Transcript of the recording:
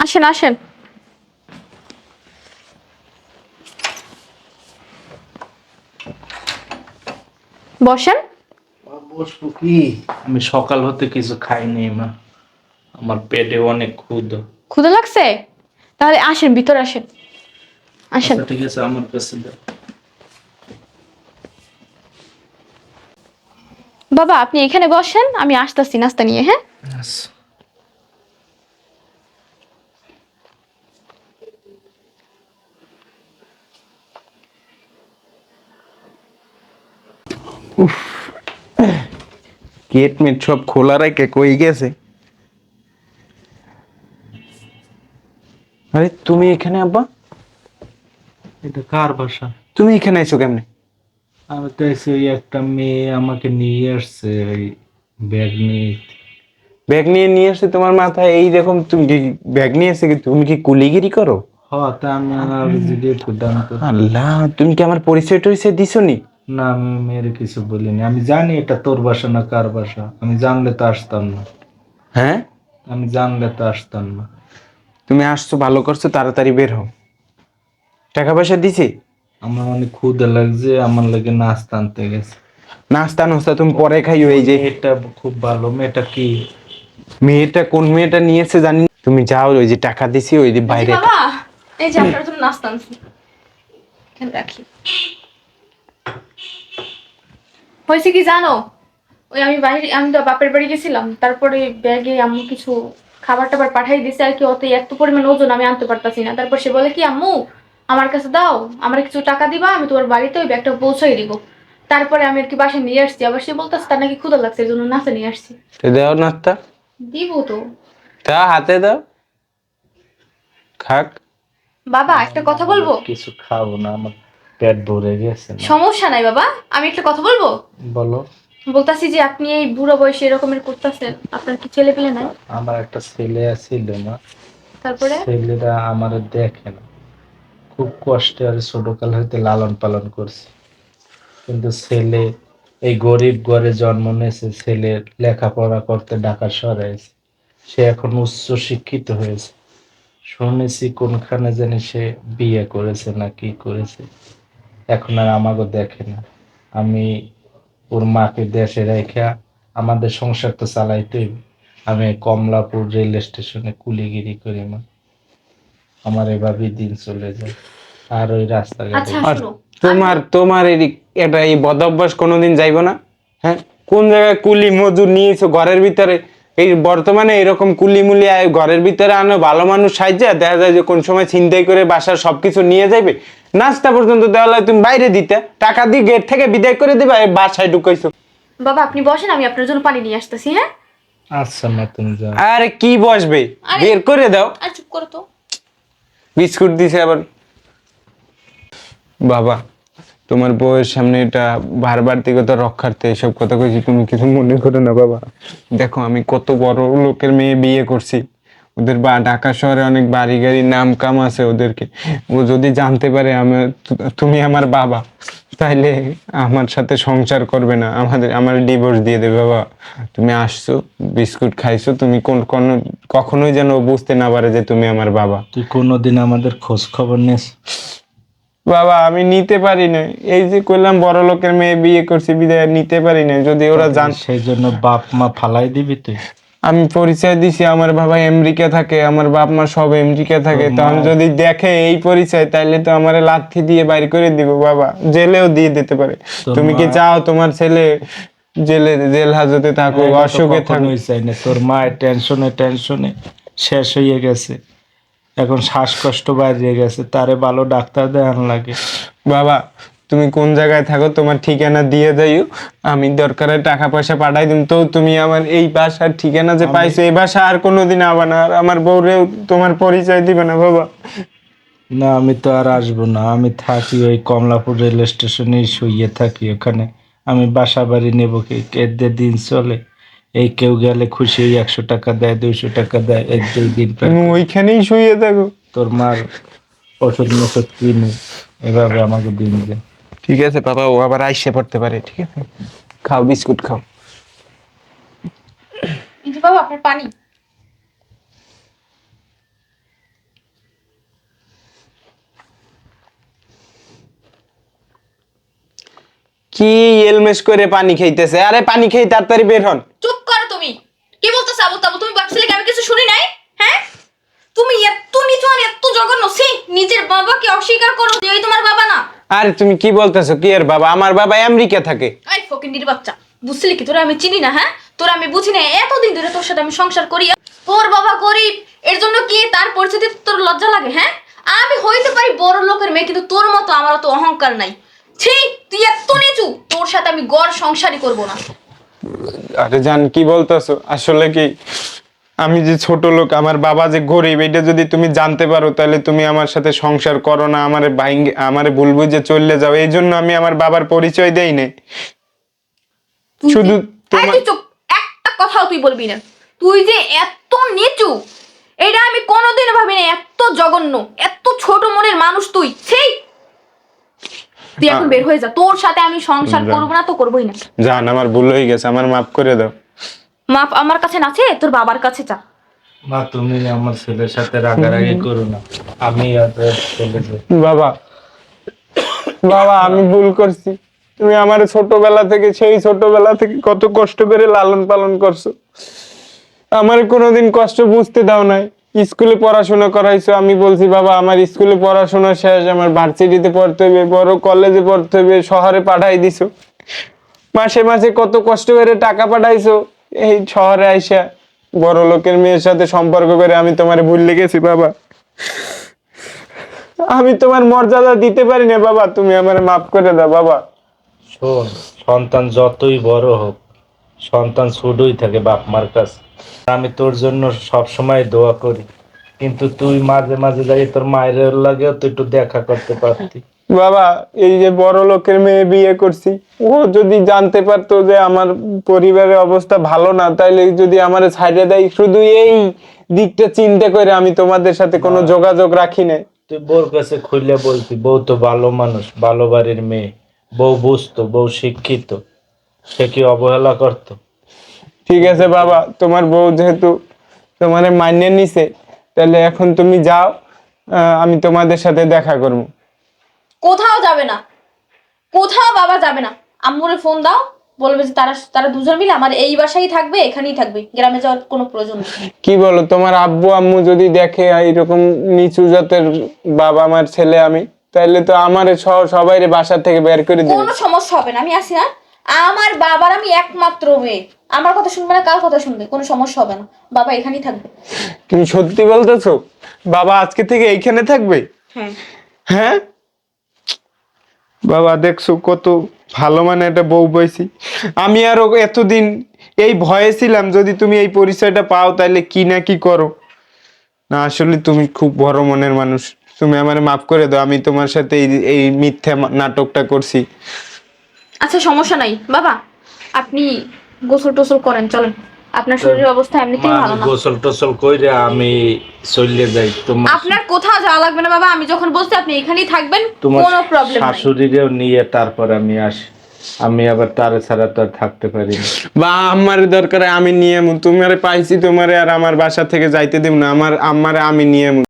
আসেন আসেন। বসেন। বসবো কি? আমি সকাল হতে কিছু খাইনি মা। আমার পেটে অনেক ক্ষুধা। ক্ষুধা লাগছে? তাহলে আসেন, ভিতরে আসেন। আসেন। আচ্ছা ঠিক আছে, আমার কাছে দাও। বাবা আপনি এখানে বসেন, আমি আসতেছি নাস্তা নিয়ে, হ্যাঁ? আচ্ছা। গেট মেট সব খোলা রেখে কই গেছে? আরে তুমি এখানে আব্বা? এটা কার বাসা? তুমি এখানে আইছো কেমনে? আমি তো এসে ওই একটা মেয়ে আমাকে নিয়ে আসছে ওই ব্যাগ নিয়ে। ব্যাগ নিয়ে আসছে তোমার মাথায় এইরকম? তুমি কি ব্যাগ নিয়ে এসে কি তুমি কি কুলিগিরি করো? হ, তা আমি আর যদি একটু দাম তো। আল্লাহ, তুমি কি আমার পরিচয় টরিচয় দিছো নি? না, আমি মেয়ের কিছু বলিনি। আমি জানি এটা তোর বাসা না কার বাসা। আমি জানলে তো আসতাম না। হ্যাঁ, আমি জানলে তো আসতাম না। তুমি আসছো ভালো করছো, তাড়াতাড়ি বের হও। টাকা পয়সা দিছি? আমার অনেক ক্ষুধা লাগছে, আমার লাগে নাস্তা আনতে গেছে। নাস্তা নাস্তা তুমি পরে খাইও। ওই এই যে মেয়েটা খুব ভালো। মেয়েটা কি? মেয়েটা, কোন মেয়েটা নিয়েছে জানি না। তুমি যাও, ওই যে টাকা দিছি ওই যে এই যে বাইরে। বাবা, এই যে আপনার জন্য নাস্তা আনছি, এখানে রাখি। হয়েছে কি জানো, ওই আমি তো বাপের বাড়ি গেছিলাম, তারপরে ব্যাগে আম্মু কিছু খাবার টাবার পাঠাই দিছে আর কি, অত এত পরিমাণ ওজন আমি আনতে পারতাছি না। তারপর সে বলে কি, আম্মু আমার কাছে দাও, আমার কিছু টাকা দিবা, আমি তোমার বাড়িতে ওই ব্যাগটা পৌঁছাই দিব। তারপরে আমি আর কি বাসায় নিয়ে আসছি। আবার সে বলতেছে তার নাকি ক্ষুধা লাগছে, এই জন্য নাস্তা নিয়ে আসছি। তো দাও নাস্তা। দিব তো। তা হাতে দাও, খাক। বাবা একটা কথা বলবো? কিছু খাবো না, আমার পেট ভরে গেছে না। সমস্যা নাই বাবা, আমি একটা কথা বলবো। বলো। বলতাছি যে আপনি এই বুড়ো বয়সে এরকমের করতেছেন, আপনার কি ছেলে পেলে নাই? আমার একটা ছেলে ছিল না, তারপরে? ছেলেরা আমার দেখে না। খুব কষ্টে আর ছোটকাল হইতে লালন পালন করছি। কিন্তু ছেলে এই গরিব ঘরে জন্ম নিয়েছে, ছেলে লেখাপড়া করতে ঢাকা শহরে আছে। সে এখন উচ্চ শিক্ষিত হয়েছে। শুনেছি কোনখানে জানি সে বিয়ে করেছে না কি করেছে। এখন আর আমাকে দেখে না। আমি ওর মাকে দেশে রেখা আমাদের সংসার তো চালাইতেই। আমি কমলাপুর রেল স্টেশনে কুলিগিরি করি মা। আমার এভাবেই দিন চলে যায়। আর ওই রাস্তাঘাটে আচ্ছা আর শুনো, আমি তোমার তোমার এটা এই বদ অভ্যাস কোনোদিন যাইবো না? হ্যাঁ, কোন জায়গায় কুলি মজুর নিয়েছো ঘরের ভিতরে? এই বর্তমানে এরকম কুলি মুলি ঘরের ভিতরে আনো, ভালো মানুষ সাহায্য দেখা যায় যে কোন সময় ছিনতাই করে বাসার সবকিছু নিয়ে যাবে। নাস্তা পর্যন্ত দেওয়া লাগে তুমি বাইরে দিতে, টাকা দিয়ে গেট থেকে বিদায় করে দিবা, এই বাসায় ঢুকাইছো। বাবা আপনি বসেন, আমি আপনার জন্য পানি নিয়ে আসতেছি, হ্যাঁ? আচ্ছা মা, তুমি যাও। আরে কি বসবে, আরে বের করে দাও। আর চুপ করো তো। বিস্কুট দিছে আবার। বাবা, তোমার বউয়ের সামনে এটা বারবার থেকে তো রক্ষার্থে এসব কথা কইছি, তুমি কিছু মনে করো না বাবা। দেখো আমি কত বড় লোকের মেয়ে বিয়ে করছি, ওদের বা ঢাকা শহরে অনেক বাড়ি গাড়ি নাম কাম আছে ওদেরকে। ও যদি জানতে পারে আমি, তুমি আমার বাবা, তাইলে আমার সাথে সংসার করবে না, আমার ডিভোর্স দিয়ে দেবে বাবা। তুমি আসছো, বিস্কুট খাইছো, তুমি কখনোই যেন ও বুঝতে না পারে যে তুমি আমার বাবা। তুই কোনোদিন আমাদের খোঁজ খবর নিস? বাবা আমি নিতে পারি না, এই যে কইলাম বড় লোকের মেয়ে বিয়ে করছি বিদায় নিতে পারি না, যদি ওরা জান। সেই জন্য বাপ মা ফালাই দিবি তুই? আমি পরিচয় দিছি আমার বাবা আমেরিকা থাকে, আমার বাপ মা সব আমেরিকা থাকে, তোর তখন মা- যদি দেখে এই পরিচয় তাইলে তো আমারে লাথি দিয়ে বাইর করে দিব বাবা, জেলেও দিয়ে দিতে পারে। তোর তুমি কি মা- চাও তোমার ছেলে জেল হাজতে থাকুক, এটা তো অসুখে থাকুক? কখনোই চাই না। তোর মায়ের টেনশনে টেনশনে শেষ হয়ে গেছে। এখন শ্বাসকষ্ট বাইরে গেছে, তারে ভালো ডাক্তার দেখান লাগে। বাবা তুমি কোন জায়গায় থাকো তোমার ঠিকানা দিয়ে যাইও, আমি দরকারে টাকা পয়সা পাঠাই দিম। তো তুমি আমার এই বাসার ঠিকানা যে পাইছো, এই বাসা আর কোনোদিন আবার না, আর আমার বউরেও তোমার পরিচয় দিবে না বাবা। না, আমি তো আর আসবো না। আমি থাকি ওই কমলাপুর রেল স্টেশনেই শুয়ে থাকি ওখানে। আমি বাসা বাড়ি নেবো কি? এদের দিন চলে। এই কেউ গেলে খুশি হয়ে 100 টাকা দেয়, 200 টাকা দেয়, এদের দিন পার তুমি করি। ওইখানেই শুয়ে থাকো। তোর মার ওষুধ মষুধ কিনে এভাবে আমাকে দিন দে। ঠিক আছে বাবা, ও আবার আইসে পড়তে পারে, ঠিক আছে? খাও বিস্কুট খাও। এই যে বাবা আপনার পানি। কি এলমেশ করে পানি খাইতেছে? আরে পানি খেয়ে তাড়াতাড়ি বের হন। চুপ করো তুমি। কি বলতেছ আবু তাবু? তুমি ভাবছিলে কি আমি কিছু শুনি নাই? হ্যাঁ, তুমি এত নিচু আর এত জঘন্য। সি, নিজের বাবাকে অস্বীকার করো যে ওই তোমার বাবা না। আরে তুমি কি বলতেছো? কি এর বাবা? আমার বাবা আমেরিকা থাকে। এই ফকিন্নির বাচ্চা, বুঝছিলি কি তোরা আমি চিনি না? হ্যাঁ, তোরা আমি বুঝি না। এতদিন ধরে তোর সাথে আমি সংসার করি, তোর বাবা গরিব, এর জন্য কি তার পরিস্থিতি তোর লজ্জা লাগে? হ্যাঁ, আমি হইতে পারি বড় লোকের মেয়ে, কিন্তু তোর মতো আমার তো অহংকার নাই। ছি, তুই এত নিচু, তোর সাথে আমি গড় সংসারই করব না। আরে জান, কি বলতেছো? আসলে কি আমি যে ছোট লোক, আমার বাবা যে গরিব, এটা যদি তুমি জানতে পারো তাহলে তুমি আমার সাথে সংসার করো না, আমারে ভুল বুঝে চলে যাও। এই জন্য আমি আমার বাবার পরিচয় দেই না। শুধু এই তুই চুপ, একটা কথাও তুই বলবি না। তুই যে এত নিচু, এটা আমি কোনোদিন ভাবি না। এত জঘন্য, এত ছোট মনের মানুষ তুই। সেই তুই এখন বের হয়ে যা, তোর সাথে আমি সংসার করবো না তো করবোই না। জান, আমার ভুল হয়ে গেছে, আমার মাফ করে দাও। মাপ আমার কাছে নাছে, তোর বাবার কাছে চা। মা, তুমি আমার ছেলের সাথে রাগারাগি করো না। আমি আর চলে যাই। বাবা, বাবা আমি ভুল করছি। তুমি আমার সেই ছোটবেলা থেকে কত কষ্ট করে লালন পালন করছো। আমার কোনোদিন কষ্ট বুঝতে দাও নাই। স্কুলে পড়াশোনা করাইছো, আমি বলছি বাবা আমার স্কুলে পড়াশোনা শেষ, আমার ভার্সিটিতে পড়তে হবে, বড় কলেজে পড়তে হবে, শহরে পাঠাই দিছো। মাসে মাসে কত কষ্ট করে টাকা পাঠাইছো, এই শহরে আইসা বড় লোকের মেয়ের সাথে সম্পর্ক করে আমি তোমারে ভুলে গেছি বাবা। আমি তোমার মর্যাদা দিতে পারি না বাবা, তুমি আমার মাফ করে দাও বাবা। শোন, সন্তান যতই বড় হোক, সন্তান ছোটই থাকে বাপ মার কাছে। আমি তোর জন্য সব সময় দোয়া করি, কিন্তু তুই মাঝে মাঝে যাই তোর মায়ের লাগেও তো একটু দেখা করতে পারতি। বাবা, এই যে বড় লোকের মেয়ে বিয়ে করছি, ও যদি জানতে পারতো যে আমার পরিবারের অবস্থা ভালো না, তাইলে যদি আমার ছাইড়ে দেয়, শুধু এই দিকটা চিন্তা করে আমি তোমাদের সাথে কোনো যোগাযোগ রাখি না। তুই বউর কাছে খুলে বলতি, বউ তো ভালো মানুষ, ভালো বাড়ির মেয়ে, বউ বুঝতো, বউ শিক্ষিত, সে কি অবহেলা করতো? ঠিক আছে বাবা, তোমার বউ যেহেতু তোমার মাইনে নিছে, তাহলে এখন তুমি যাও, আমি তোমাদের সাথে দেখা করবো। কোথাও যাবে না, কোথাও বাবা যাবে না। আম্মুরে ফোন দাও, বলবে যে তারা তারা দুজন মিলে আমার এই বাসায় থাকবে, এখানেই থাকবে, গ্রামে যাওয়ার কোনো প্রয়োজন নেই। কি বলো, তোমার আব্বু আম্মু যদি দেখে এরকম নিচু জাতের বাবা আমার ছেলে আমি, তাহলে তো আমার সবাই বাসা থেকে বের করে দিবে। কোনো সমস্যা হবে না, আমি আছি না। আমার বাবার আমি একমাত্র মেয়ে, আমার কথা শুনবে না, কার কথা শুনবে, কোনো সমস্যা হবে না। বাবা এখানেই থাকবে। তুমি সত্যি বলতেছো? বাবা আজকে থেকে এইখানে থাকবে? হ্যাঁ। হ্যাঁ বাবা, দেখছো কত ভালো মানে একটা বউ পাইছি। আমি আরো এতদিন এই ভয়ে ছিলাম, যদি তুমি এই পরিচয়টা পাও তাহলে কি না কি করো। না, আসলে তুমি খুব বড় মনের মানুষ। তুমি আমার মাফ করে দাও, আমি তোমার সাথে এই মিথ্যা নাটকটা করছি। আচ্ছা সমস্যা নাই বাবা, আপনি গোসল টোসল করেন, চলেন। আপনার শরীরের অবস্থা এমনিতেই ভালো না। গোসল টোসল কইরে আমি চলে যাই। তোমার আপনার কোথাও যাওয়া লাগবে না বাবা, আমি যখন বলছি আপনি এখানেই থাকবেন, তোমার কোনো প্রবলেম নাই। শাশুড়িরেও নিয়ে তারপর আমি আসি। আমি আবার তারে ছাড়া তো আর থাকতে পারি না। বা আমার দরকার আমি নিয়ে তুমি আরে পাইছি, তোমারে আর আমার বাসা থেকে যাইতে দেব না, আমার আম্মারে আমি নিয়ে